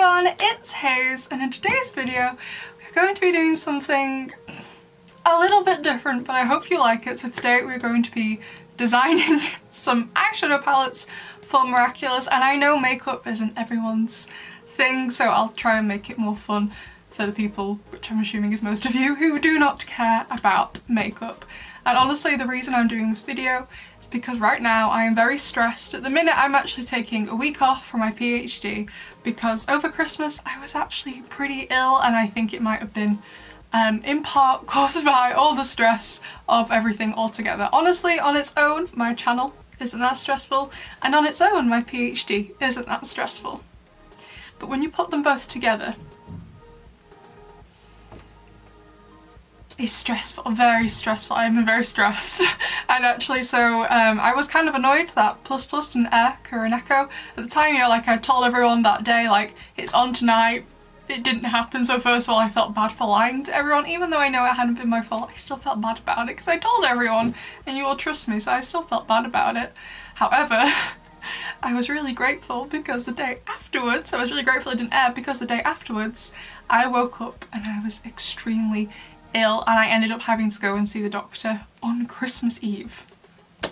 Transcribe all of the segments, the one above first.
everyone, it's Hayes, and in today's video we're going to be doing something a little bit different, but I hope you like it. So today we're going to be designing some eyeshadow palettes for Miraculous, and I know makeup isn't everyone's thing, so I'll try and make it more fun for the people, which I'm assuming is most of you, who do not care about makeup. And honestly, the reason I'm doing this video is because right now I am very stressed. At the minute I'm actually taking a week off from my PhD because over Christmas I was actually pretty ill, and I think it might have been in part caused by all the stress of everything altogether. Honestly, on its own, my channel isn't that stressful, and on its own, my PhD isn't that stressful. But when you put them both together, it's stressful, very stressful. I've been very stressed. And actually, so I was kind of annoyed that Plus Plus didn't air Echo. At the time, you know, like I told everyone that day, like, it's on tonight. It didn't happen, so first of all I felt bad for lying to everyone. Even though I know it hadn't been my fault, I still felt bad about it because I told everyone and you all trust me, so I still felt bad about it. However, I was really grateful because the day afterwards, I was really grateful it didn't air because the day afterwards I woke up and I was extremely ill, and I ended up having to go and see the doctor on Christmas Eve.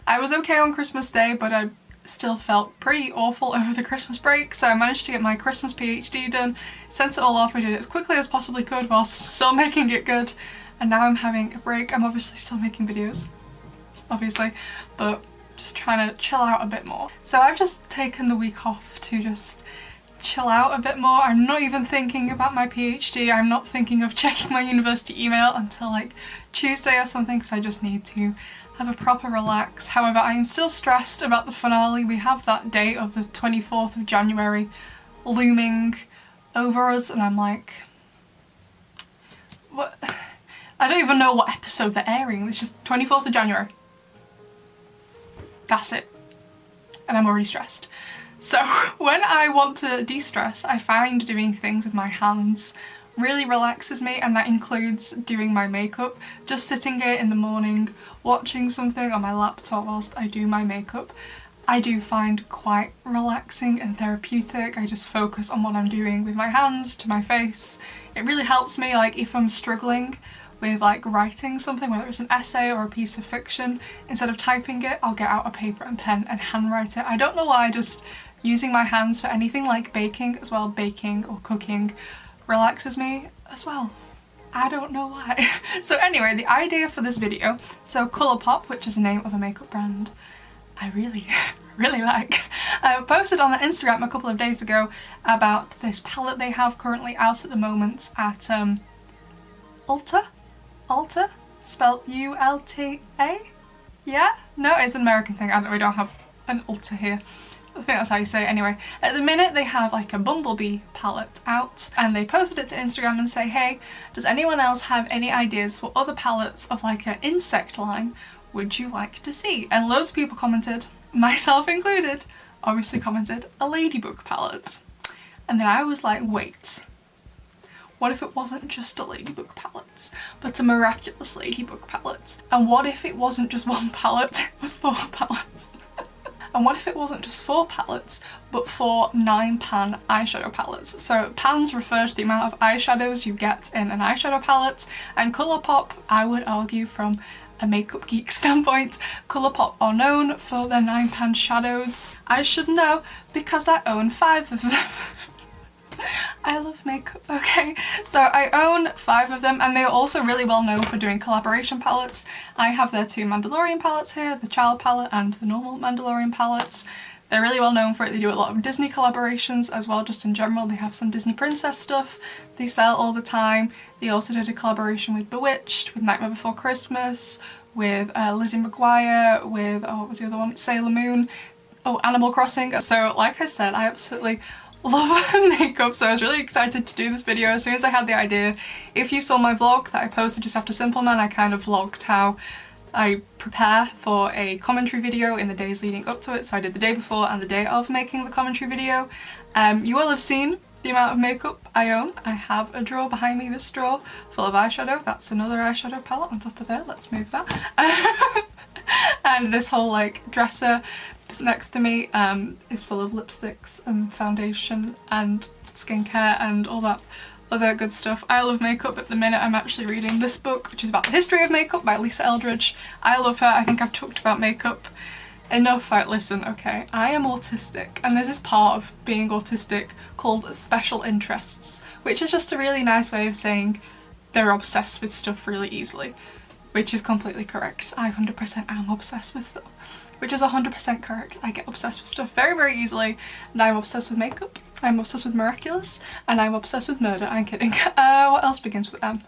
I was okay on Christmas Day, but I still felt pretty awful over the Christmas break, so I managed to get my Christmas PhD done, sent it all off. I did it as quickly as possibly could whilst still making it good, and now I'm having a break. I'm obviously still making videos, obviously, but just trying to chill out a bit more. So I've just taken the week off to just chill out a bit more. I'm not even thinking about my PhD. I'm not thinking of checking my university email until like Tuesday or something, because I just need to have a proper relax. However, I am still stressed about the finale. We have that date of the 24th of January looming over us, and I'm like, what? I don't even know what episode they're airing. It's just 24th of January. That's it. And I'm already stressed. So when I want to de-stress, I find doing things with my hands really relaxes me, and that includes doing my makeup. Just sitting here in the morning watching something on my laptop whilst I do my makeup, I do find quite relaxing and therapeutic. I just focus on what I'm doing with my hands to my face. It really helps me, like if I'm struggling with like writing something, whether it's an essay or a piece of fiction, instead of typing it, I'll get out a paper and pen and handwrite it. I don't know why, just using my hands for anything like baking as well, baking or cooking, relaxes me as well. I don't know why. So anyway, the idea for this video, so Colourpop, which is the name of a makeup brand I really like, posted on their Instagram a couple of days ago about this palette they have currently out at the moment at Ulta, spelled U-L-T-A? Yeah? No, it's an American thing. We don't have an Ulta here. I think that's how you say it anyway. At the minute they have like a Bumblebee palette out, and they posted it to Instagram and say, hey, does anyone else have any ideas for other palettes of like an insect line would you like to see? And loads of people commented, myself included, obviously commented a Ladybug palette. And then I was like, wait, what if it wasn't just a Ladybug palette, but a Miraculous Ladybug palette? And what if it wasn't just one palette, it was 4 palettes? And what if it wasn't just 4 palettes, but 4 9-pan eyeshadow palettes? So pans refer to the amount of eyeshadows you get in an eyeshadow palette, and Colourpop, I would argue from a makeup geek standpoint, Colourpop are known for their 9-pan shadows. I should know because I own 5 of them. I love makeup, okay? So I own 5 of them, and they are also really well known for doing collaboration palettes. I have their 2 Mandalorian palettes here, the Child palette and the normal Mandalorian palettes. They're really well known for it. They do a lot of Disney collaborations as well, just in general. They have some Disney princess stuff they sell all the time. They also did a collaboration with Bewitched, with Nightmare Before Christmas, with Lizzie McGuire, with, oh, what was the other one? Sailor Moon. Oh, Animal Crossing. So like I said, I absolutely love makeup, so I was really excited to do this video as soon as I had the idea. If you saw my vlog that I posted just after Simple Man, I kind of vlogged how I prepare for a commentary video in the days leading up to it. So I did the day before and the day of making the commentary video. You will have seen the amount of makeup I own. I have a drawer behind me, this drawer full of eyeshadow. That's another eyeshadow palette on top of there, let's move that. And this whole like dresser next to me is full of lipsticks and foundation and skincare and all that other good stuff. I love makeup. At the minute I'm actually reading this book, which is about the history of makeup by Lisa Eldridge. I love her. I think I've talked about makeup enough. Right, listen, okay, I am autistic, and there's this part of being autistic called special interests, which is just a really nice way of saying they're obsessed with stuff really easily, which is completely correct. I 100% am obsessed with stuff, which is 100% correct. I get obsessed with stuff very, very easily, and I'm obsessed with makeup, I'm obsessed with Miraculous, and I'm obsessed with murder. I'm kidding. What else begins with M?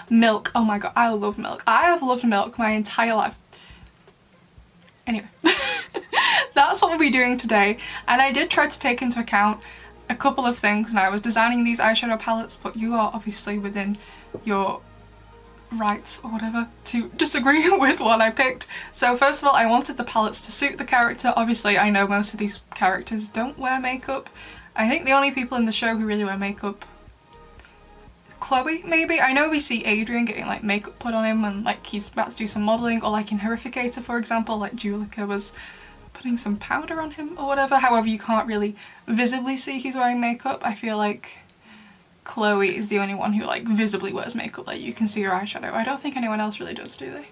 Milk. Oh my god, I love milk. I have loved milk my entire life. Anyway, that's what we'll be doing today, and I did try to take into account a couple of things when I was designing these eyeshadow palettes, but you are obviously within your rights or whatever to disagree with what I picked. So first of all, I wanted the palettes to suit the character. Obviously I know most of these characters don't wear makeup. I think the only people in the show who really wear makeup, Chloe maybe? I know we see Adrian getting like makeup put on him and like he's about to do some modelling, or like in Horrificator for example, like Julika was putting some powder on him or whatever. However, you can't really visibly see he's wearing makeup. I feel like Chloe is the only one who like visibly wears makeup, like you can see her eyeshadow. I don't think anyone else really does, do they?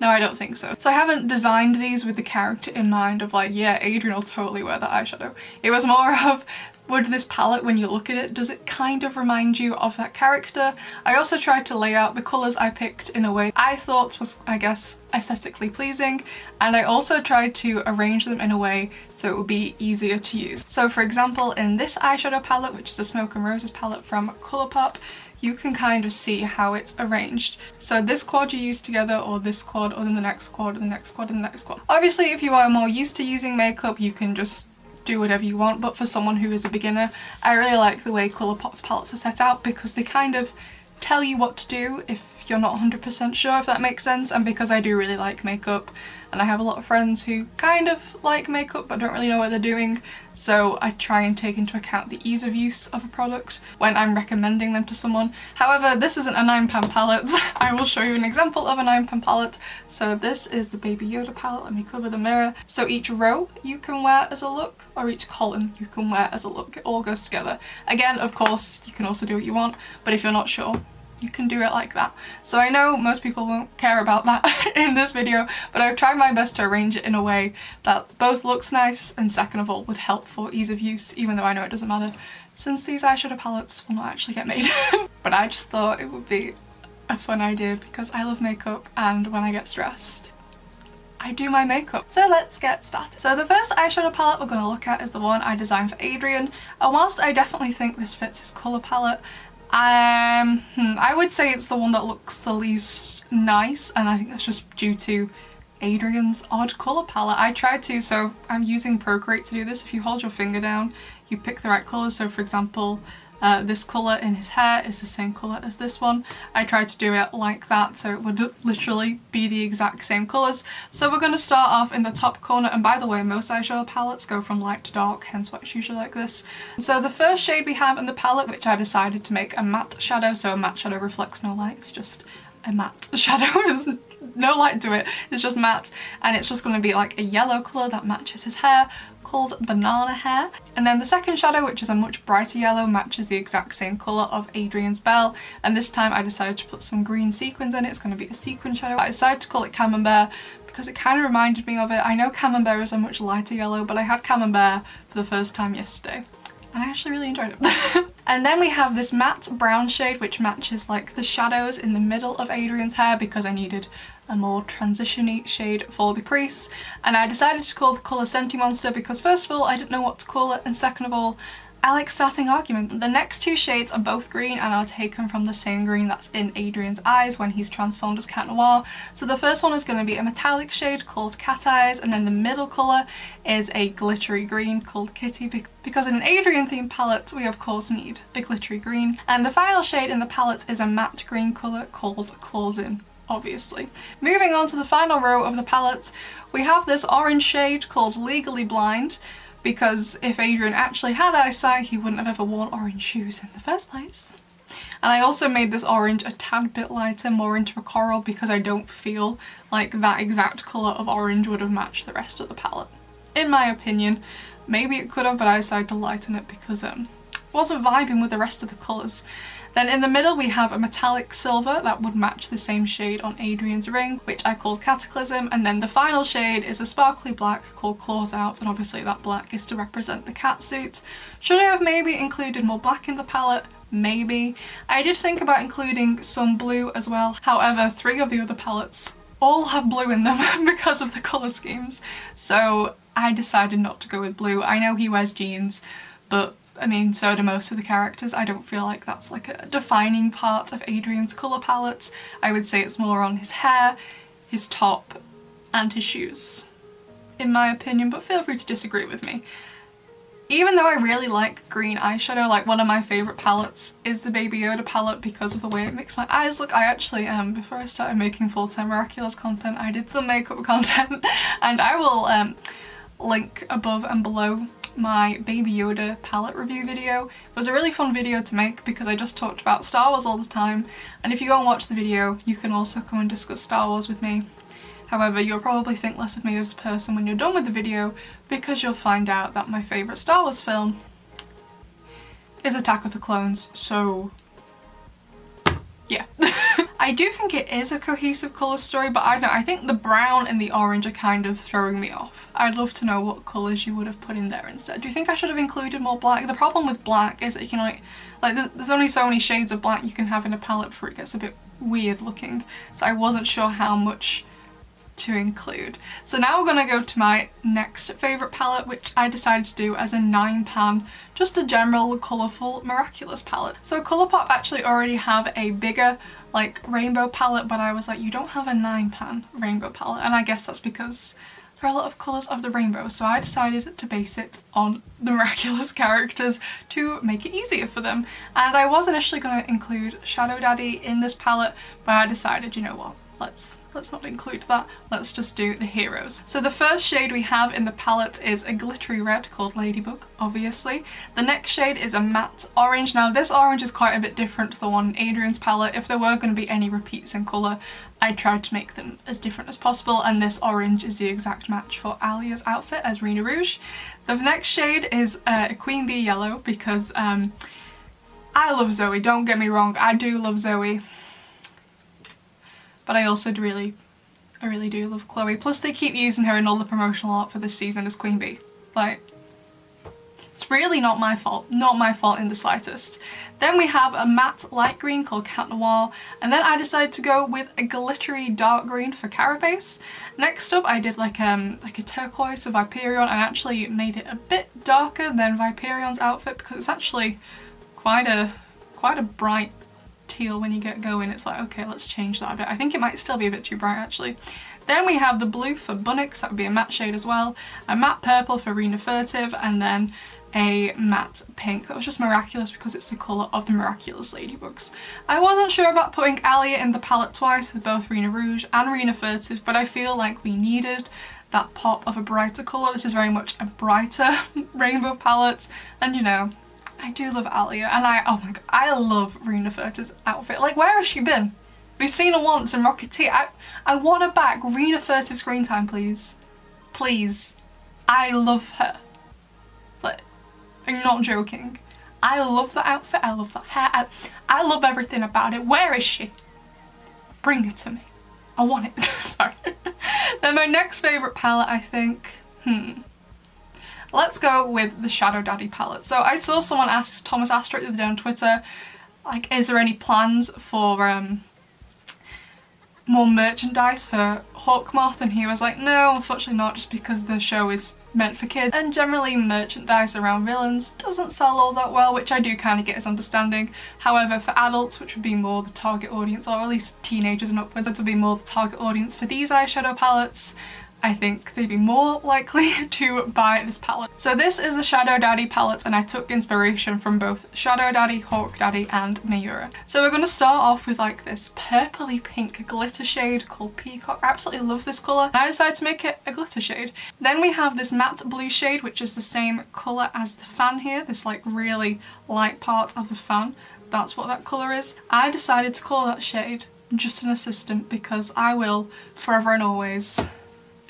No, I don't think so. So I haven't designed these with the character in mind of like, yeah, Adrian will totally wear that eyeshadow. It was more of, would this palette, when you look at it, does it kind of remind you of that character? I also tried to lay out the colours I picked in a way I thought was, I guess, aesthetically pleasing, and I also tried to arrange them in a way so it would be easier to use. So for example, in this eyeshadow palette, which is a Smoke and Roses palette from Colourpop, you can kind of see how it's arranged. So this quad you use together, or this quad, or then the next quad, and the next quad, and the next quad. Obviously, if you are more used to using makeup, you can just do whatever you want, but for someone who is a beginner, I really like the way Colourpop's palettes are set out because they kind of tell you what to do if you're not 100% sure, if that makes sense. And because I do really like makeup, and I have a lot of friends who kind of like makeup but don't really know what they're doing, so I try and take into account the ease of use of a product when I'm recommending them to someone. However, this isn't a £9 palette. I will show you an example of a £9 palette. So this is the Baby Yoda palette. Let me cover the mirror. So each row you can wear as a look, or each column you can wear as a look. It all goes together. Again, of course, you can also do what you want, but if you're not sure, you can do it like that. So I know most people won't care about that in this video, but I've tried my best to arrange it in a way that both looks nice and second of all would help for ease of use, even though I know it doesn't matter since these eyeshadow palettes will not actually get made. But I just thought it would be a fun idea because I love makeup, and when I get stressed, I do my makeup. So let's get started. So the first eyeshadow palette we're going to look at is the one I designed for Adrian, and whilst I definitely think this fits his colour palette, I would say it's the one that looks the least nice, and I think that's just due to Adrian's odd colour palette. I tried to, so I'm using Procreate to do this. If you hold your finger down, you pick the right colours. So for example, this colour in his hair is the same colour as this one. I tried to do it like that so it would literally be the exact same colours. So we're going to start off in the top corner, and by the way, most eyeshadow palettes go from light to dark, hence why it's usually like this. So the first shade we have in the palette, which I decided to make a matte shadow, so a matte shadow reflects no light, it's just a matte shadow. There's no light to it, it's just matte, and it's just going to be like a yellow colour that matches his hair, called Banana Hair. And then the second shadow, which is a much brighter yellow, matches the exact same colour of Adrian's bell, and this time I decided to put some green sequins in it. It's going to be a sequin shadow. I decided to call it Camembert because it kind of reminded me of it. I know Camembert is a much lighter yellow, but I had Camembert for the first time yesterday and I actually really enjoyed it. And then we have this matte brown shade which matches like the shadows in the middle of Adrian's hair because I needed a more transition-y shade for the crease, and I decided to call the colour Sentimonster because first of all I didn't know what to call it, and second of all I like starting arguments. The next two shades are both green and are taken from the same green that's in Adrian's eyes when he's transformed as Cat Noir. So the first one is going to be a metallic shade called Cat Eyes, and then the middle colour is a glittery green called Kitty, because in an Adrian themed palette we of course need a glittery green. And the final shade in the palette is a matte green colour called Claws In, obviously. Moving on to the final row of the palette, we have this orange shade called Legally Blind, because if Adrian actually had eyesight he wouldn't have ever worn orange shoes in the first place. And I also made this orange a tad bit lighter, more into a coral, because I don't feel like that exact colour of orange would have matched the rest of the palette. In my opinion, maybe it could have, but I decided to lighten it because wasn't vibing with the rest of the colours. Then in the middle we have a metallic silver that would match the same shade on Adrian's ring, which I called Cataclysm, and then the final shade is a sparkly black called Claws Out, and obviously that black is to represent the cat suit. Should I have maybe included more black in the palette? Maybe. I did think about including some blue as well, however 3 of the other palettes all have blue in them because of the colour schemes, so I decided not to go with blue. I know he wears jeans, but I mean, so do most of the characters. I don't feel like that's like a defining part of Adrian's colour palette. I would say it's more on his hair, his top, and his shoes, in my opinion, but feel free to disagree with me. Even though I really like green eyeshadow, like one of my favourite palettes is the Baby Yoda palette because of the way it makes my eyes look. I actually, before I started making full-time Miraculous content, I did some makeup content, and I will link above and below my Baby Yoda palette review video. It was a really fun video to make because I just talked about Star Wars all the time, and if you go and watch the video you can also come and discuss Star Wars with me. However, you'll probably think less of me as a person when you're done with the video because you'll find out that my favourite Star Wars film is Attack of the Clones, so yeah. I do think it is a cohesive colour story, but I don't know, I think the brown and the orange are kind of throwing me off. I'd love to know what colours you would have put in there instead. Do you think I should have included more black? The problem with black is that you can there's only so many shades of black you can have in a palette before it gets a bit weird looking, so I wasn't sure how much to include. So now we're gonna go to my next favourite palette, which I decided to do as a 9-pan, just a general colourful Miraculous palette. So Colourpop actually already have a bigger like rainbow palette, but I was like, you don't have a 9-pan rainbow palette, and I guess that's because there are a lot of colours of the rainbow, so I decided to base it on the Miraculous characters to make it easier for them. And I was initially going to include Shadow Daddy in this palette, but I decided, you know what, let's not include that, let's just do the heroes. So the first shade we have in the palette is a glittery red called Ladybug, obviously. The next shade is a matte orange. Now this orange is quite a bit different to the one in Adrian's palette. If there weren't going to be any repeats in colour, I tried to make them as different as possible, and this orange is the exact match for Alia's outfit as Rena Rouge. The next shade is a Queen Bee yellow because I love Zoe, don't get me wrong, I do love Zoe. But I also really do love Chloe. Plus they keep using her in all the promotional art for this season as Queen Bee. Like, it's really not my fault. Not my fault in the slightest. Then we have a matte light green called Cat Noir. And then I decided to go with a glittery dark green for Carapace. Next up I did like a turquoise for Viperion, and actually made it a bit darker than Viperion's outfit because it's actually quite a bright teal when you get going. It's like, okay, let's change that a bit. I think it might still be a bit too bright actually. Then we have the blue for Bunnix, that would be a matte shade as well, a matte purple for Rena Furtive, and then a matte pink that was just Miraculous because it's the colour of the Miraculous Ladybugs. I wasn't sure about putting Alia in the palette twice with both Rena Rouge and Rena Furtive, but I feel like we needed that pop of a brighter colour. This is very much a brighter rainbow palette, and you know, I do love Alia, and oh my god, I love Rena Furtive's outfit. Like, where has she been? We've seen her once in Rocketeer. I want her back. Rena Furtive screen time, please. Please. I love her. Like, I'm not joking. I love that outfit, I love that hair, I love everything about it. Where is she? Bring it to me. I want it. Sorry. Then my next favourite palette, I think, let's go with the Shadow Daddy palette. So I saw someone ask, Thomas asked it the other day on Twitter, like, is there any plans for more merchandise for Hawkmoth? And he was like, no, unfortunately not, just because the show is meant for kids, and generally merchandise around villains doesn't sell all that well, which I do kind of get his understanding. However, for adults, which would be more the target audience, or at least teenagers and upwards, would be more the target audience for these eyeshadow palettes, I think they'd be more likely to buy this palette. So this is the Shadow Daddy palette, and I took inspiration from both Shadow Daddy, Hawk Daddy and Mayura. So we're going to start off with like this purpley pink glitter shade called Peacock. I absolutely love this colour, and I decided to make it a glitter shade. Then we have this matte blue shade, which is the same colour as the fan here, this like really light part of the fan. That's what that colour is. I decided to call that shade Just an Assistant because I will forever and always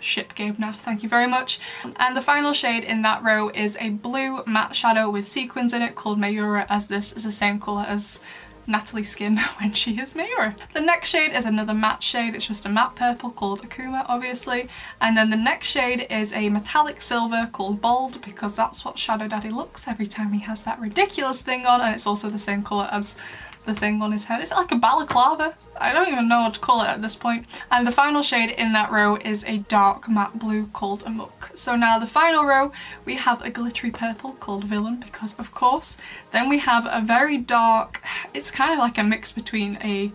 ship Gabe now, thank you very much. And the final shade in that row is a blue matte shadow with sequins in it called Mayura, as this is the same colour as Natalie's skin when she is Mayura. The next shade is another matte shade, it's just a matte purple called Akuma obviously, and then the next shade is a metallic silver called Bold, because that's what Shadow Daddy looks every time he has that ridiculous thing on, and it's also the same colour as the thing on his head. It's like a balaclava. I don't even know what to call it at this point. And the final shade in that row is a dark matte blue called Amok. So now the final row, we have a glittery purple called Villain, because of course. Then we have a very dark, it's kind of like a mix between a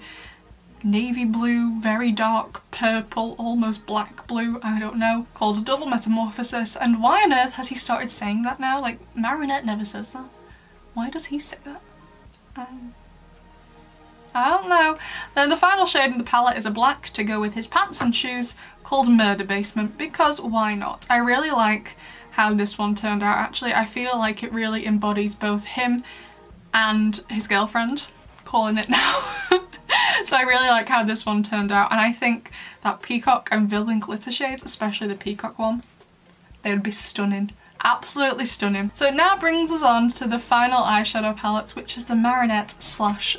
navy blue, very dark purple, almost black blue, I don't know, called a Double Metamorphosis. And why on earth has he started saying that now? Like, Marinette never says that. Why does he say that? I don't know. Then the final shade in the palette is a black to go with his pants and shoes called Murder Basement, because why not? I really like how this one turned out actually. I feel like it really embodies both him and his girlfriend, calling it now. So I really like how this one turned out, and I think that Peacock and Villain glitter shades, especially the Peacock one, they would be stunning. Absolutely stunning. So it now brings us on to the final eyeshadow palette, which is the Marinette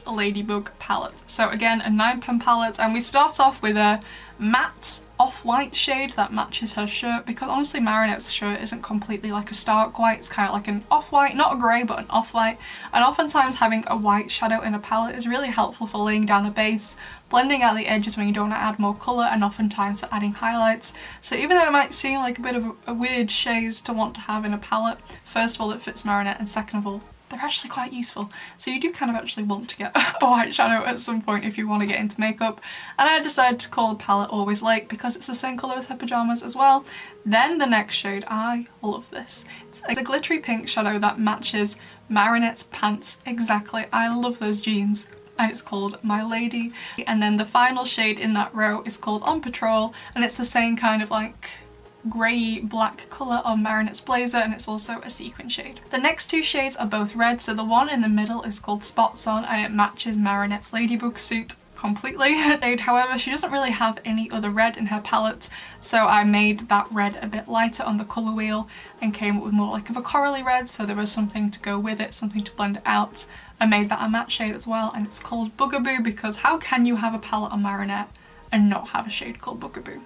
/ Ladybug palette. So again, a 9-pen palette, and we start off with a matte off-white shade that matches her shirt, because honestly Marinette's shirt isn't completely like a stark white, it's kind of like an off-white, not a grey but an off-white, and oftentimes having a white shadow in a palette is really helpful for laying down a base, blending out the edges when you don't want to add more colour, and oftentimes for adding highlights. So even though it might seem like a bit of a weird shade to want to have in a palette, first of all it fits Marinette, and second of all they're actually quite useful. So you do kind of actually want to get a white shadow at some point if you want to get into makeup. And I decided to call the palette Always Lake because it's the same colour as her pyjamas as well. Then the next shade, I love this. It's a glittery pink shadow that matches Marinette's pants exactly. I love those jeans. And it's called My Lady. And then the final shade in that row is called On Patrol, and it's the same kind of like grey black colour of Marinette's blazer, and it's also a sequin shade. The next two shades are both red, so the one in the middle is called Spots On, and it matches Marinette's Ladybug suit completely. However, she doesn't really have any other red in her palette, so I made that red a bit lighter on the colour wheel and came up with more like of a corally red, so there was something to go with it, something to blend it out. I made that a matte shade as well, and it's called Bugaboo, because how can you have a palette on Marinette and not have a shade called Bugaboo?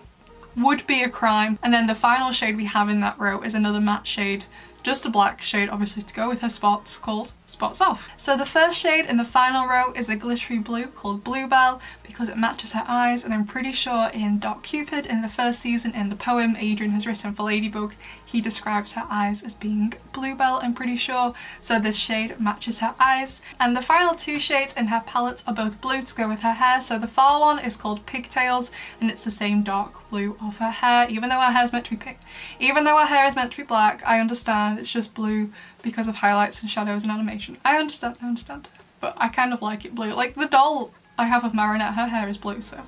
Would be a crime. And then the final shade we have in that row is another matte shade, just a black shade obviously to go with her spots, called Spots Off. So the first shade in the final row is a glittery blue called Bluebell, because it matches her eyes, and I'm pretty sure in Dark Cupid in the first season, in the poem Adrian has written for Ladybug, he describes her eyes as being bluebell, I'm pretty sure, so this shade matches her eyes. And the final two shades in her palette are both blue to go with her hair, so the far one is called Pigtails, and it's the same dark blue of her hair, even though her hair is meant to be pink. Even though her hair is meant to be black, I understand it's just blue because of highlights and shadows and animation. I understand. But I kind of like it blue. Like the doll I have of Marinette, her hair is blue, so.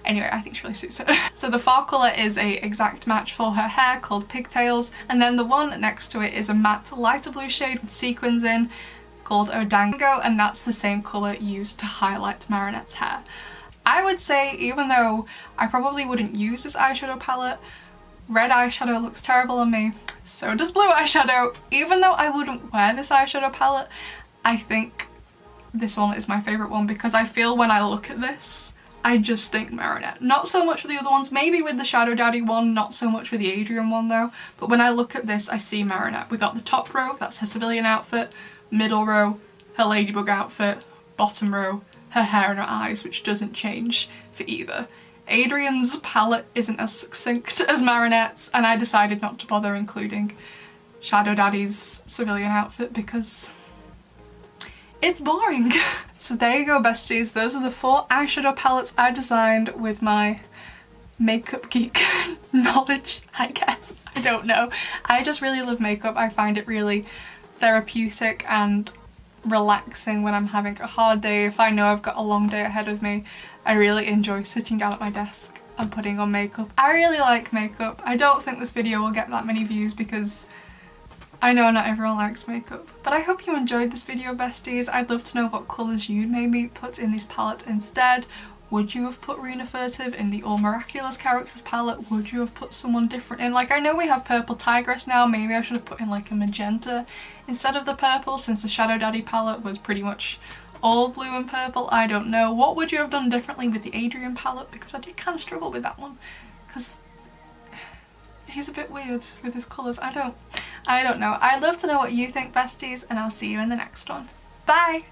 Anyway, I think she really suits her. So the far colour is a exact match for her hair called Pigtails, and then the one next to it is a matte lighter blue shade with sequins in called Odango, and that's the same colour used to highlight Marinette's hair. I would say, even though I probably wouldn't use this eyeshadow palette, red eyeshadow looks terrible on me, so does blue eyeshadow. Even though I wouldn't wear this eyeshadow palette, I think this one is my favourite one, because I feel when I look at this, I just think Marinette. Not so much with the other ones, maybe with the Shadow Daddy one, not so much with the Adrian one though, but when I look at this I see Marinette. We got the top row, that's her civilian outfit, middle row, her Ladybug outfit, bottom row, her hair and her eyes, which doesn't change for either. Adrian's palette isn't as succinct as Marinette's, and I decided not to bother including Shadow Daddy's civilian outfit because it's boring. So there you go, besties. Those are the 4 eyeshadow palettes I designed with my makeup geek knowledge, I guess. I don't know. I just really love makeup. I find it really therapeutic and relaxing when I'm having a hard day. If I know I've got a long day ahead of me, I really enjoy sitting down at my desk and putting on makeup. I really like makeup. I don't think this video will get that many views because I know not everyone likes makeup, but I hope you enjoyed this video, besties. I'd love to know what colours you'd maybe put in these palettes instead, Would you have put Rena Furtive in the All Miraculous characters palette? Would you have put someone different in? Like, I know we have Purple Tigress now, maybe I should have put in like a magenta instead of the purple, since the Shadow Daddy palette was pretty much all blue and purple. I don't know. What would you have done differently with the Adrian palette? Because I did kind of struggle with that one, because he's a bit weird with his colours. I don't know. I'd love to know what you think, besties, and I'll see you in the next one. Bye!